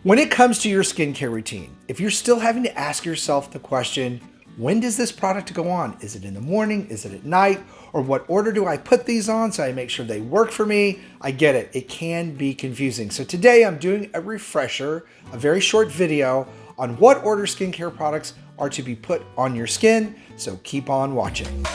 When it comes to your skincare routine, if you're still having to ask yourself the question, when does this product go on? Is it in the morning? Is it at night? Or what order do I put these on so I make sure they work for me? I get it. It can be confusing. So today I'm doing a refresher, a very short video on what order skincare products are to be put on your skin. So keep on watching.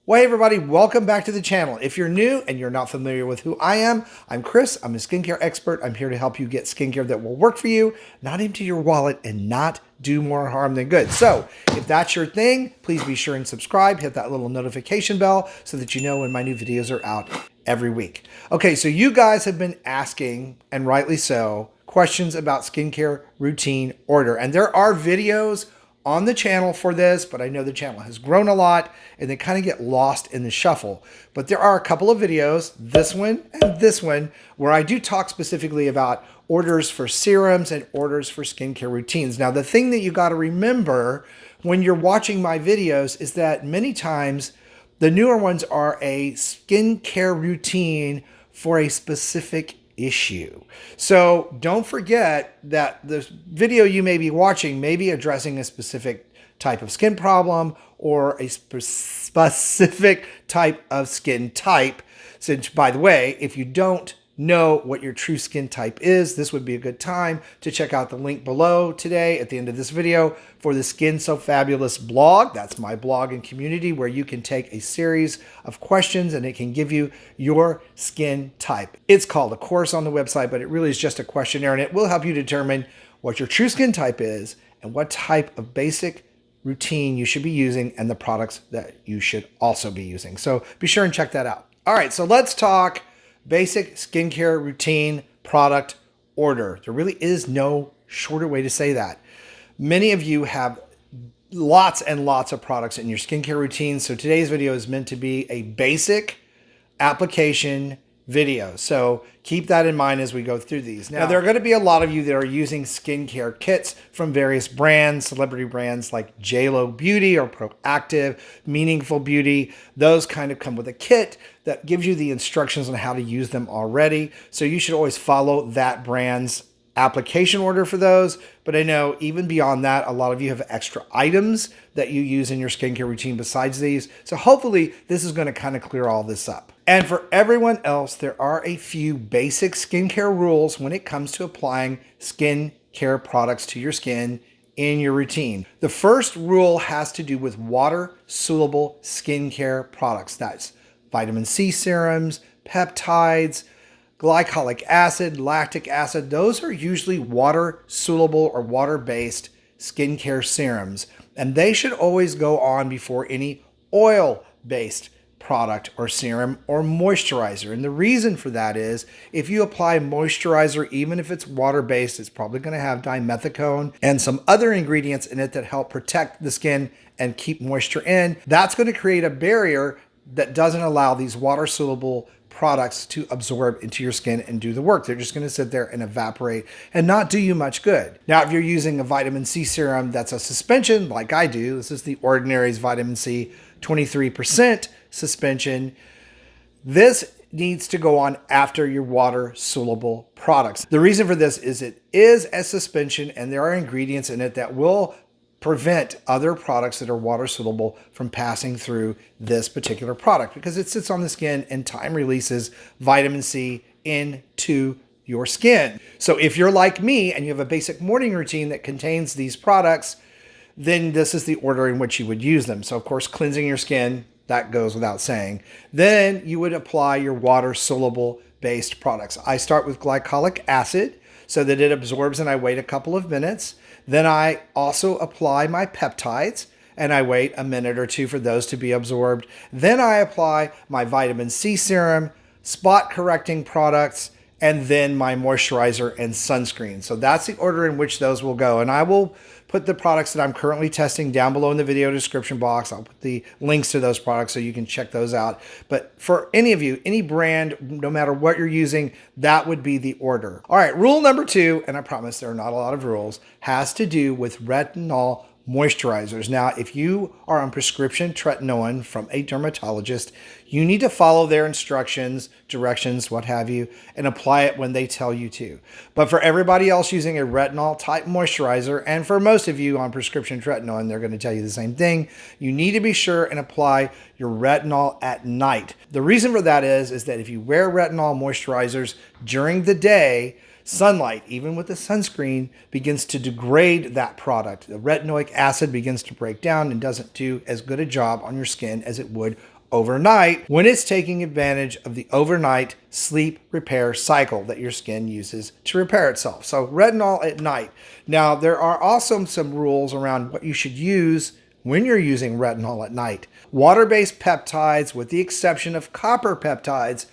Well, hey everybody, welcome back to the channel. If you're new and you're not familiar with who I am, I'm Chris. I'm a skincare expert. I'm here to help you get skincare that will work for you, not empty your wallet, and not do more harm than good. So if that's your thing, please be sure and subscribe. Hit that little notification bell so that you know when my new videos are out every week. Okay, so you guys have been asking, and rightly so, questions about skincare routine order. And there are videos on the channel for this, but I know the channel has grown a lot and they kind of get lost in the shuffle. But there are a couple of videos, this one and this one, where I do talk specifically about orders for serums and orders for skincare routines. Now, the thing that you got to remember when you're watching my videos is that many times the newer ones are a skincare routine for a specific issue. So don't forget that the video you may be watching may be addressing a specific type of skin problem or a specific type of skin type. Since, by the way, if you don't know what your true skin type is, this would be a good time to check out the link below today at the end of this video for the Skin So Fabulous blog. That's my blog and community where you can take a series of questions and it can give you your skin type. It's called a course on the website, but it really is just a questionnaire and it will help you determine what your true skin type is and what type of basic routine you should be using and the products that you should also be using. So be sure and check that out. All right, so let's talk basic skincare routine product order. There really is no shorter way to say that. Many of you have lots and lots of products in your skincare routine. So today's video is meant to be a basic application video. So keep that in mind as we go through these. Now, there are going to be a lot of you that are using skincare kits from various brands, celebrity brands like JLo Beauty or Proactive, Meaningful Beauty. Those kind of come with a kit that gives you the instructions on how to use them already. So you should always follow that brand's application order for those. But I know even beyond that, a lot of you have extra items that you use in your skincare routine besides these. So hopefully this is going to kind of clear all this up. And for everyone else, there are a few basic skincare rules when it comes to applying skincare products to your skin in your routine. The first rule has to do with water-soluble skincare products. That's vitamin C serums, peptides, glycolic acid, lactic acid. Those are usually water-soluble or water-based skincare serums. And they should always go on before any oil-based product or serum or moisturizer. And the reason for that is if you apply moisturizer, even if it's water-based, it's probably going to have dimethicone and some other ingredients in it that help protect the skin and keep moisture in. That's going to create a barrier that doesn't allow these water-soluble products to absorb into your skin and do the work. They're just going to sit there and evaporate and not do you much good. Now, if you're using a vitamin C serum that's a suspension like I do, this is the Ordinary's vitamin C 23% suspension. This needs to go on after your water-soluble products. The reason for this is it is a suspension and there are ingredients in it that will prevent other products that are water-soluble from passing through this particular product because it sits on the skin and time releases vitamin C into your skin. So if you're like me and you have a basic morning routine that contains these products, then this is the order in which you would use them. So of course, cleansing your skin, that goes without saying. Then you would apply your water-soluble based products. I start with glycolic acid so that it absorbs and I wait a couple of minutes. Then I also apply my peptides and I wait a minute or two for those to be absorbed. Then I apply my vitamin C serum, spot correcting products, and then my moisturizer and sunscreen. So that's the order in which those will go. And I will put the products that I'm currently testing down below in the video description box. I'll put the links to those products so you can check those out. But for any of you, any brand, no matter what you're using, that would be the order. All right, rule number 2, and I promise there are not a lot of rules, has to do with retinol moisturizers. Now, if you are on prescription tretinoin from a dermatologist, you need to follow their instructions, directions, what have you, and apply it when they tell you to. But for everybody else using a retinol type moisturizer, and for most of you on prescription tretinoin, they're going to tell you the same thing. You need to be sure and apply your retinol at night. The reason for that is that if you wear retinol moisturizers during the day, sunlight, even with the sunscreen, begins to degrade that product. The retinoic acid begins to break down and doesn't do as good a job on your skin as it would overnight when it's taking advantage of the overnight sleep repair cycle that your skin uses to repair itself. So retinol at night. Now, there are also some rules around what you should use when you're using retinol at night. Water-based peptides, with the exception of copper peptides,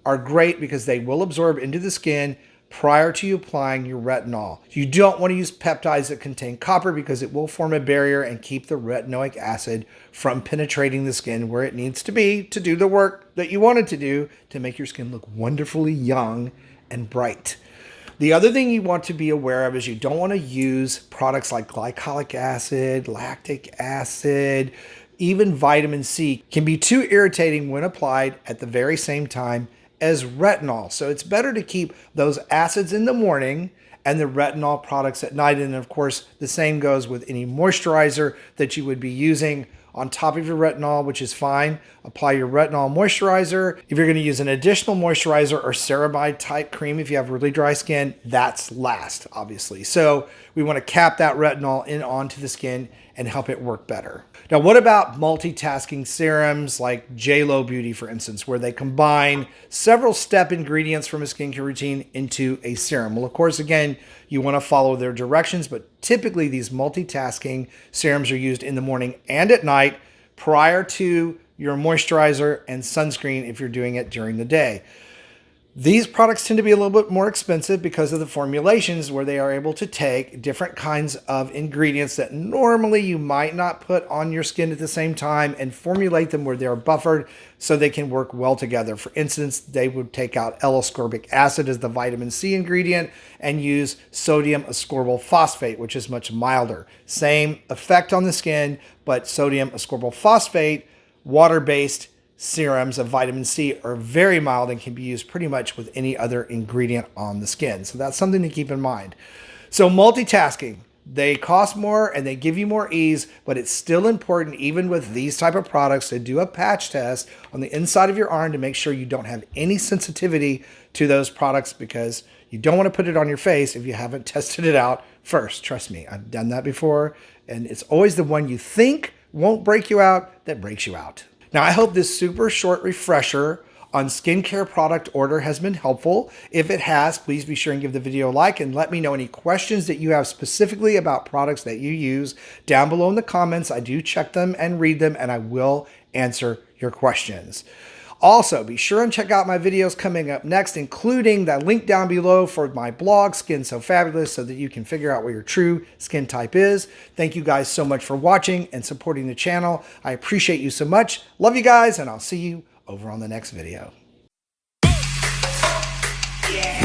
are great because they will absorb into the skin prior to you applying your retinol. You don't want to use peptides that contain copper because it will form a barrier and keep the retinoic acid from penetrating the skin where it needs to be to do the work that you want it to do to make your skin look wonderfully young and bright. The other thing you want to be aware of is you don't want to use products like glycolic acid, lactic acid, even vitamin C can be too irritating when applied at the very same time as retinol. So it's better to keep those acids in the morning and the retinol products at night. And of course, the same goes with any moisturizer that you would be using on top of your retinol, which is fine. Apply your retinol moisturizer. If you're going to use an additional moisturizer or ceramide type cream, if you have really dry skin, that's last, obviously. So we want to cap that retinol in onto the skin and help it work better. Now, what about multitasking serums like J.Lo Beauty, for instance, where they combine several step ingredients from a skincare routine into a serum? Well, of course, again, you want to follow their directions, but typically these multitasking serums are used in the morning and at night prior to your moisturizer and sunscreen if you're doing it during the day. These products tend to be a little bit more expensive because of the formulations where they are able to take different kinds of ingredients that normally you might not put on your skin at the same time and formulate them where they are buffered so they can work well together. For instance, they would take out L-ascorbic acid as the vitamin C ingredient and use sodium ascorbyl phosphate, which is much milder. Same effect on the skin, but sodium ascorbyl phosphate, water-based serums of vitamin C are very mild and can be used pretty much with any other ingredient on the skin. So that's something to keep in mind. So multitasking, they cost more and they give you more ease, but it's still important even with these type of products to do a patch test on the inside of your arm to make sure you don't have any sensitivity to those products, because you don't want to put it on your face if you haven't tested it out first. Trust me, I've done that before, and it's always the one you think won't break you out that breaks you out. Now, I hope this super short refresher on skincare product order has been helpful. If it has, please be sure and give the video a like and let me know any questions that you have specifically about products that you use down below in the comments. I do check them and read them, and I will answer your questions. Also, be sure and check out my videos coming up next, including that link down below for my blog, Skin So Fabulous, so that you can figure out what your true skin type is. Thank you guys so much for watching and supporting the channel. I appreciate you so much. Love you guys, and I'll see you over on the next video. Yeah.